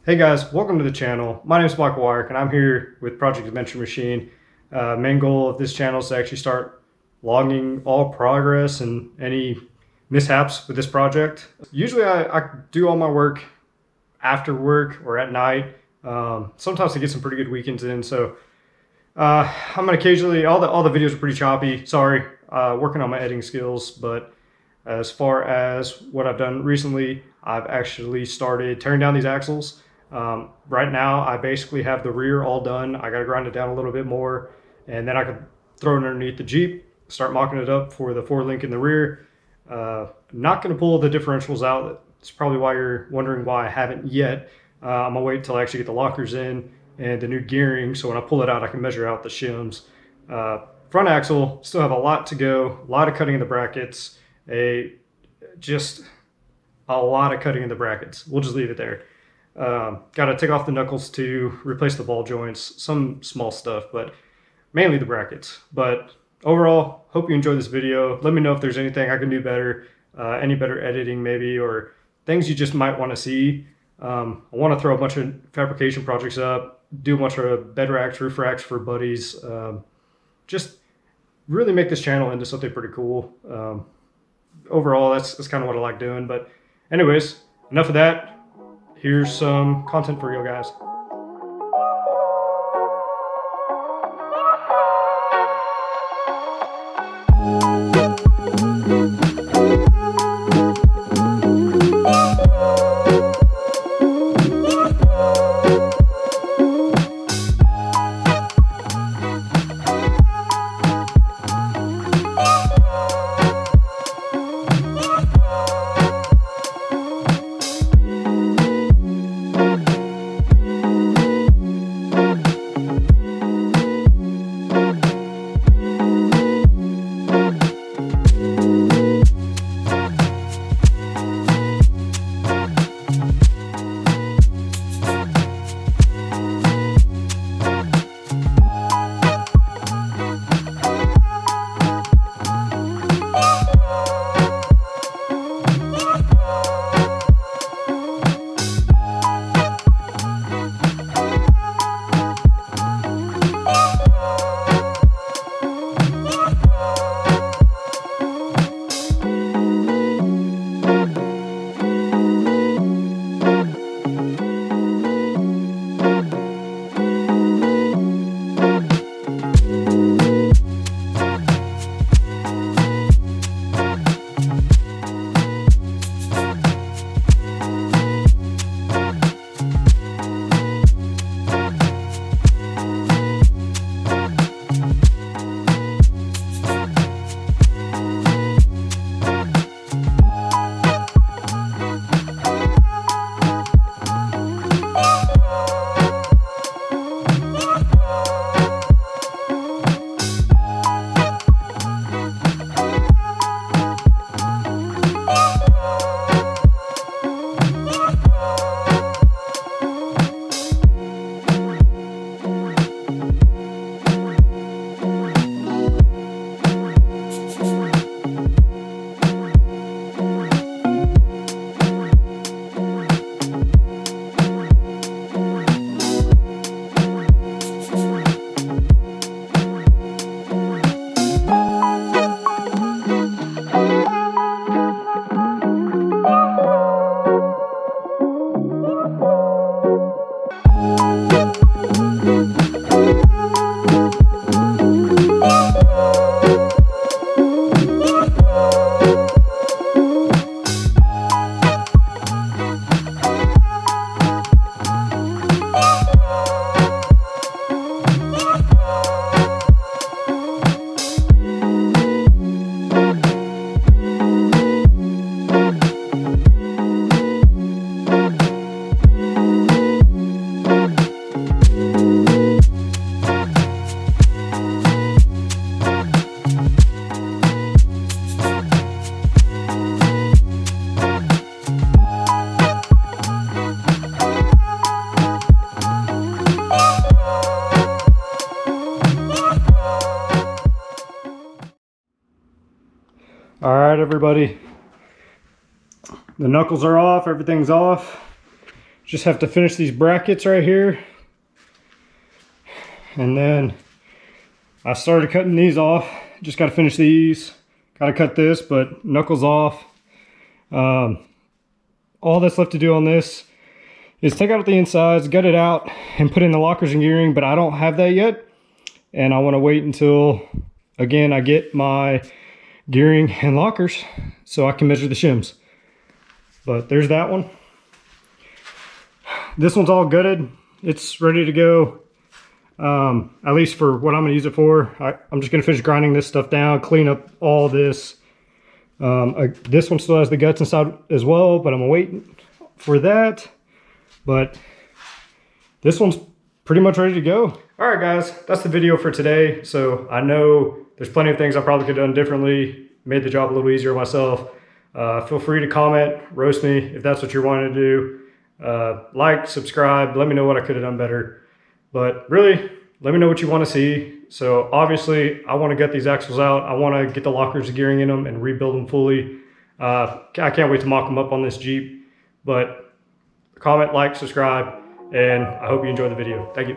Hey guys, welcome to the channel. My name is Michael Wyrick and I'm here with Project Adventure Machine. Main goal of this channel is to actually start logging all progress and any mishaps with this project. Usually I do all my work after work or at night. Sometimes I get some pretty good weekends in, so I'm gonna occasionally, all the videos are pretty choppy, sorry, working on my editing skills, but as far as what I've done recently, I've actually started tearing down these axles. Right now, I basically have the rear all done. I got to grind it down a little bit more, and then I could throw it underneath the Jeep, start mocking it up for the 4-link in the rear. Not going to pull the differentials out. That's probably why you're wondering why I haven't yet. I'm going to wait until I actually get the lockers in and the new gearing, so when I pull it out, I can measure out the shims. Front axle, still have a lot to go, a lot of cutting in the brackets, just a lot of cutting in the brackets. We'll just leave it there. Got to take off the knuckles to replace the ball joints, some small stuff, but mainly the brackets. But overall, hope you enjoyed this video. Let me know if there's anything I can do better, any better editing maybe, or things you just might want to see. I want to throw a bunch of fabrication projects up, do a bunch of bed racks, roof racks for buddies, just really make this channel into something pretty cool. Overall, that's kind of what I like doing. But anyways, enough of that. Here's some content for you guys. All right, everybody. The knuckles are off, everything's off. Just have to finish these brackets right here. And then I started cutting these off. Just got to finish these. Got to cut this, but knuckles off. All that's left to do on this is take out the insides, gut it out, and put in the lockers and gearing, but I don't have that yet. And I want to wait until, again, I get my gearing and lockers so I can measure the shims. But there's that one. This one's all gutted. It's ready to go, at least for what I'm going to use it for. I'm just going to finish grinding this stuff down, clean up all this. This one still has the guts inside as well, but I'm waiting for that. But this one's pretty much ready to go. All right, guys, that's the video for today. So I know there's plenty of things I probably could have done differently, made the job a little easier myself. Feel free to comment, roast me if that's what you're wanting to do. Like, subscribe, let me know what I could have done better. But really, let me know what you want to see. So obviously, I want to get these axles out. I want to get the lockers and gearing in them and rebuild them fully. I can't wait to mock them up on this Jeep. But comment, like, subscribe, and I hope you enjoy the video. Thank you.